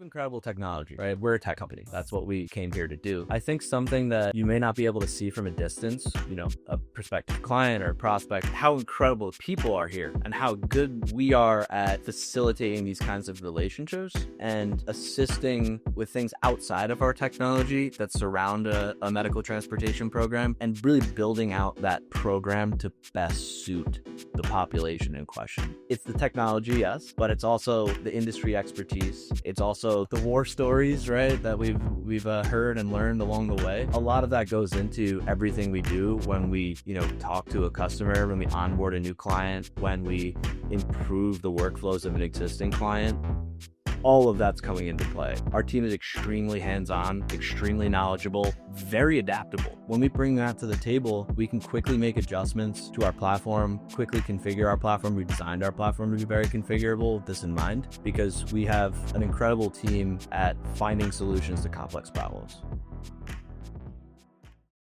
have incredible technology, right? We're a tech company. That's what we came here to do. I think something that you may not be able to see from a distance, a prospective client or prospect, how incredible people are here and how good we are at facilitating these kinds of relationships and assisting with things outside of our technology that surround a medical transportation program and really building out that program to best suit the population in question. It's the technology, yes, but it's also the industry expertise. It's also the war stories, right, that we've heard and learned along the way. A lot of that goes into everything we do when we, talk to a customer, when we onboard a new client, when we improve the workflows of an existing client. All of that's coming into play. Our team is extremely hands-on, extremely knowledgeable, very adaptable. When we bring that to the table, we can quickly make adjustments to our platform, quickly configure our platform. We designed our platform to be very configurable with this in mind because we have an incredible team at finding solutions to complex problems.